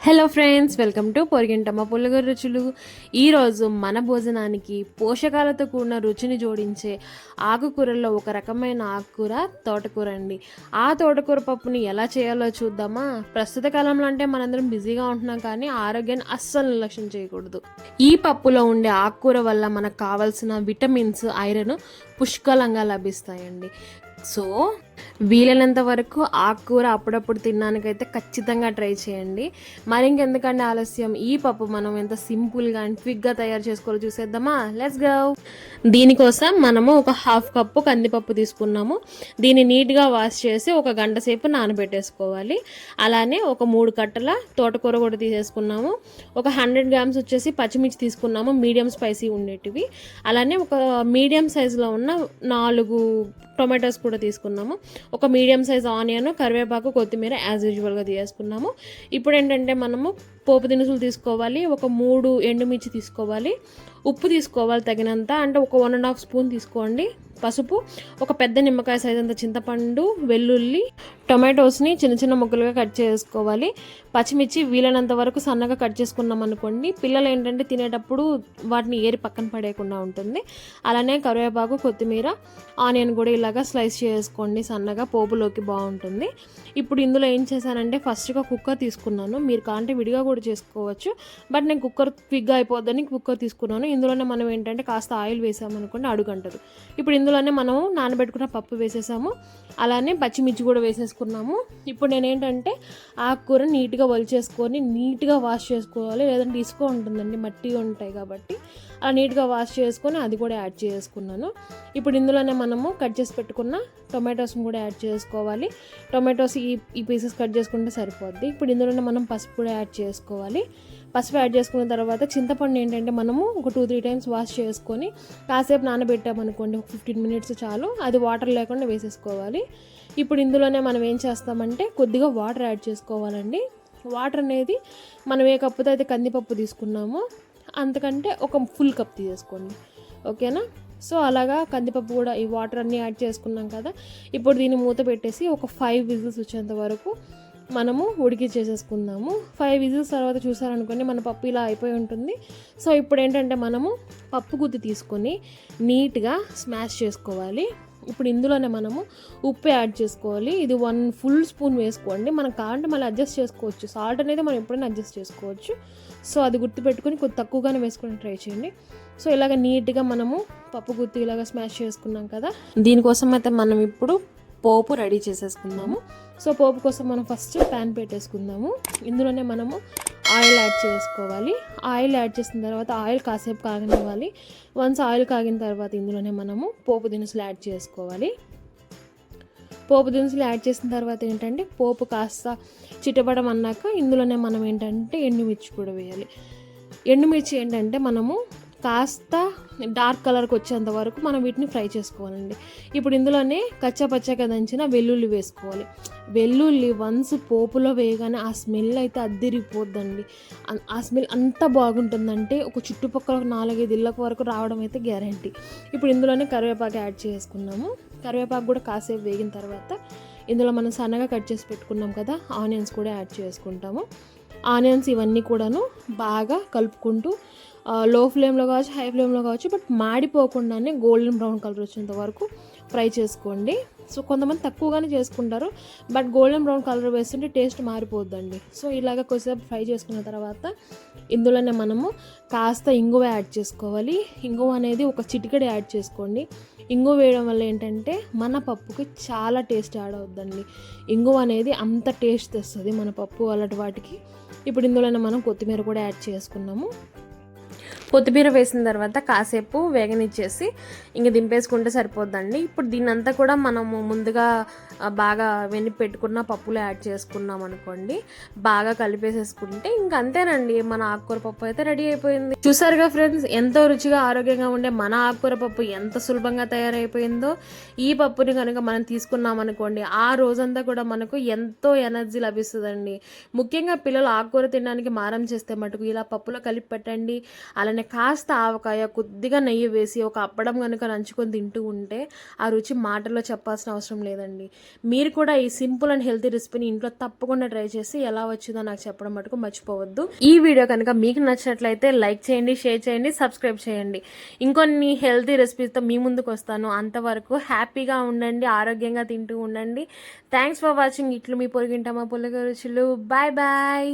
Hello friends, welcome to పొరిగింటమ్మ పుల్లగూర రుచులు. ఈరోజు మన భోజనానికి పోషకాలతో కూడిన రుచిని జోడించే ఆకుకూరల్లో ఒక రకమైన ఆకుకూర తోటకూర అండి. ఆ తోటకూర పప్పుని ఎలా చేయాలో చూద్దామా? ప్రస్తుత కాలంలో అంటే మనందరం బిజీగా ఉంటున్నాం, కానీ ఆరోగ్యాన్ని అస్సలు నిర్లక్ష్యం చేయకూడదు. ఈ పప్పులో ఉండే ఆకుకూర వల్ల మనకు కావాల్సిన విటమిన్స్, ఐరన్ పుష్కలంగా లభిస్తాయండి. సో వీలైనంత వరకు ఆకుకూర అప్పుడప్పుడు తినడానికైతే ఖచ్చితంగా ట్రై చేయండి. మరి ఇంకెందుకంటే ఆలస్యం, ఈ పప్పు మనం ఎంత సింపుల్గా అండ్ క్విక్గా తయారు చేసుకోవాలో చూసేద్దామా? Let's go. దీనికోసం మనము ఒక హాఫ్ కప్పు కందిపప్పు తీసుకున్నాము. దీన్ని నీట్గా వాష్ చేసి ఒక గంట సేపు నానబెట్టేసుకోవాలి. అలానే ఒక 3 కట్టల తోటకూర కూడా తీసేసుకున్నాము. ఒక 100 గ్రామ్స్ వచ్చేసి పచ్చిమిర్చి తీసుకున్నాము, మీడియం స్పైసీ ఉండేటివి. అలానే ఒక మీడియం సైజులో ఉన్న 4 టొమాటోస్ కూడా తీసుకున్నాము. ఒక మీడియం సైజ్ ఆనియన్, కరివేపాకు, కొత్తిమీర యాజ్ యూజువల్గా తీసుకున్నాము. ఇప్పుడు ఏంటంటే మనము పోపు దినుసులు తీసుకోవాలి. ఒక 3 ఎండుమిర్చి తీసుకోవాలి. ఉప్పు తీసుకోవాలి తగినంత, అంటే ఒక 1.5 స్పూన్ తీసుకోండి. పసుపు, ఒక పెద్ద నిమ్మకాయ సైజ్ అంత చింతపండు, వెల్లుల్లి, టొమాటోస్ని చిన్న చిన్న ముక్కలుగా కట్ చేసుకోవాలి. పచ్చిమిర్చి వీలైనంత వరకు సన్నగా కట్ చేసుకున్నాం అనుకోండి, పిల్లలు ఏంటంటే తినేటప్పుడు వాటిని ఏరి పక్కన పడేయకుండా ఉంటుంది. అలానే కరివేపాకు, కొత్తిమీర, ఆనియన్ కూడా ఇలాగా స్లైస్ చేసుకోండి సన్నగా, పోపులోకి బాగుంటుంది. ఇప్పుడు ఇందులో ఏం చేశానంటే ఫస్ట్గా కుక్కర్ తీసుకున్నాను. మీరు కాంటే విడిగా కూడా చేసుకోవచ్చు, బట్ నేను కుక్కర్ క్విక్గా అయిపోద్దని కుక్కర్ తీసుకున్నాను. ఇందులోనే మనం ఏంటంటే కాస్త ఆయిల్ వేసామనుకోండి అడుగంటదు. ఇప్పుడు ఇందులోనే మనము నానబెట్టుకున్న పప్పు వేసేసాము. అలానే పచ్చిమిర్చి కూడా వేసేసుకున్నాము. ఇప్పుడు నేనేంటంటే ఆకుకూర నీట్గా ఒలిచేసుకొని నీట్గా వాష్ చేసుకోవాలి, లేదంటే ఇసుక ఉంటుందండి, మట్టి ఉంటాయి కాబట్టి అలా నీట్గా వాష్ చేసుకొని అది కూడా యాడ్ చేసుకున్నాను. ఇప్పుడు ఇందులోనే మనము కట్ చేసి పెట్టుకున్న టొమాటోస్ని కూడా యాడ్ చేసుకోవాలి. టొమాటోస్ ఈ పీసెస్ కట్ చేసుకుంటే సరిపోద్ది. ఇప్పుడు ఇందులోనే మనం పసుపు కూడా యాడ్ చేసుకోవాలి. పసుపు యాడ్ చేసుకున్న తర్వాత చింతపండు ఏంటంటే మనము ఒక 2-3 టైమ్స్ వాష్ చేసుకొని కాసేపు నానబెట్టామనుకోండి, ఒక 15 మినిట్స్ చాలు, అది వాటర్ లేకుండా వేసేసుకోవాలి. ఇప్పుడు ఇందులోనే మనం ఏం చేస్తామంటే కొద్దిగా వాటర్ యాడ్ చేసుకోవాలండి. వాటర్ అనేది మనం ఏ కప్పుతో అయితే కందిపప్పు తీసుకున్నామో అంతకంటే ఒక ఫుల్ కప్ తీసేసుకోండి, ఓకేనా? సో అలాగా కందిపప్పు కూడా ఈ వాటర్ అన్నీ యాడ్ చేసుకున్నాం కదా. ఇప్పుడు దీన్ని మూత పెట్టేసి ఒక 5 విజిల్స్ వచ్చేంత వరకు మనము ఉడికిచ్చేసేసుకుందాము. 5 విజిల్స్ తర్వాత చూసారనుకోండి మన పప్పు ఇలా అయిపోయి ఉంటుంది. సో ఇప్పుడు ఏంటంటే మనము పప్పు గుత్తి తీసుకొని నీట్గా స్మాష్ చేసుకోవాలి. ఇప్పుడు ఇందులోనే మనము ఉప్పు యాడ్ చేసుకోవాలి. ఇది 1 ఫుల్ స్పూన్ వేసుకోండి. మనం కావాలంటే మళ్ళీ అడ్జస్ట్ చేసుకోవచ్చు. సాల్ట్ అనేది మనం ఎప్పుడైనా అడ్జస్ట్ చేసుకోవచ్చు. సో అది గుర్తుపెట్టుకొని కొద్ది తక్కువగానే వేసుకొని ట్రై చేయండి. సో ఇలాగ నీట్గా మనము పప్పు గుత్తి ఇలాగ స్మాష్ చేసుకున్నాం కదా. దీనికోసం అయితే మనం ఇప్పుడు పోపు రెడీ చేసేసుకుందాము. సో పోపు కోసం మనం ఫస్ట్ ప్యాన్ పెట్టేసుకుందాము. ఇందులోనే మనము ఆయిల్ యాడ్ చేసుకోవాలి. ఆయిల్ యాడ్ చేసిన తర్వాత ఆయిల్ కాసేపు కాగనివ్వాలి. వన్స్ ఆయిల్ కాగిన తర్వాత ఇందులోనే మనము పోపు దినుసులు యాడ్ చేసుకోవాలి. పోపు దినుసులు యాడ్ చేసిన తర్వాత ఏంటంటే పోపు కాస్త చిటపడం అన్నాక ఇందులోనే మనం ఏంటంటే ఎండుమిర్చి కూడా వేయాలి. ఎండుమిర్చి ఏంటంటే మనము కాస్త డార్క్ కలర్కి వచ్చేంత వరకు మనం వీటిని ఫ్రై చేసుకోవాలండి. ఇప్పుడు ఇందులోనే కచ్చాపచ్చాగా దంచిన వెల్లుల్లి వేసుకోవాలి. వెల్లుల్లి వన్స్ పోపులో వేయగానే ఆ స్మెల్ అయితే అద్దిరిపోద్దండి. ఆ స్మెల్ అంత బాగుంటుందంటే ఒక చుట్టుపక్కల 4-5 ఇళ్ళకు వరకు రావడం అయితే గ్యారంటీ. ఇప్పుడు ఇందులోనే కరివేపాకు యాడ్ చేసుకున్నాము. కరివేపాకు కూడా కాసేపు వేగిన తర్వాత ఇందులో మనం సన్నగా కట్ చేసి పెట్టుకున్నాం కదా ఆనియన్స్ కూడా యాడ్ చేసుకుంటాము. ఆనియన్స్ ఇవన్నీ కూడాను బాగా కలుపుకుంటూ లో ఫ్లేమ్లో కావచ్చు, హై ఫ్లేమ్లో కావచ్చు, బట్ మాడిపోకుండానే గోల్డెన్ బ్రౌన్ కలర్ వచ్చేంత వరకు ఫ్రై చేసుకోండి. సో కొంతమంది తక్కువగానే చేసుకుంటారు, బట్ గోల్డెన్ బ్రౌన్ కలర్ వేస్తుంటే టేస్ట్ మారిపోద్దండి. సో ఇలాగ కొద్దిసేపు ఫ్రై చేసుకున్న తర్వాత ఇందులోనే మనము కాస్త ఇంగువ యాడ్ చేసుకోవాలి. ఇంగువ అనేది ఒక చిటికెడు యాడ్ చేసుకోండి. ఇంగువ వేయడం వల్ల ఏంటంటే మన పప్పుకి చాలా టేస్ట్ యాడ్ అవుద్దండి. ఇంగువ అనేది అంత టేస్ట్ తెస్తుంది మన పప్పు అలాంటి వాటికి. ఇప్పుడు ఇందులోనే మనం కొత్తిమీర కూడా యాడ్ చేసుకున్నాము. కొత్తిమీర వేసిన తర్వాత కాసేపు వేగనిచ్చేసి ఇంక దింపేసుకుంటే సరిపోద్దండి. ఇప్పుడు దీన్నంతా కూడా మనము ముందుగా బాగా వెన్ని పెట్టుకున్న పప్పులో యాడ్ చేసుకున్నాం అనుకోండి, బాగా కలిపేసేసుకుంటే ఇంక అంతేనండి, మన ఆకుకూర పప్పు అయితే రెడీ అయిపోయింది. చూసారుగా ఫ్రెండ్స్, ఎంతో రుచిగా ఆరోగ్యంగా ఉండే మన ఆకుకూర పప్పు ఎంత సులభంగా తయారైపోయిందో. ఈ పప్పుని కనుక మనం తీసుకున్నాం అనుకోండి, ఆ రోజంతా కూడా మనకు ఎంతో ఎనర్జీ లభిస్తుందండి. ముఖ్యంగా పిల్లలు ఆకుకూర తినడానికి మారం చేస్తే మటుకు ఇలా పప్పులో కలిపి పెట్టండి. అలానే దాంట్లోనే కాస్త ఆవకాయ, కొద్దిగా నెయ్యి వేసి ఒక అప్పడం కనుక నంచుకొని తింటూ ఉంటే ఆ రుచి మాటల్లో చెప్పాల్సిన అవసరం లేదండి. మీరు కూడా ఈ సింపుల్ అండ్ హెల్తీ రెసిపీని ఇంట్లో తప్పకుండా ట్రై చేసి ఎలా వచ్చిందో నాకు చెప్పడం మటుకు మర్చిపోవద్దు. ఈ వీడియో కనుక మీకు నచ్చినట్లయితే లైక్ చేయండి, షేర్ చేయండి, సబ్స్క్రైబ్ చేయండి. ఇంకొన్ని హెల్తీ రెసిపీస్తో మీ ముందుకు వస్తాను. అంతవరకు హ్యాపీగా ఉండండి, ఆరోగ్యంగా తింటూ ఉండండి. Thanks for watching. ఇట్లు మీ పొరుగింటమ్మ పుల్లగ రుచులు. Bye bye.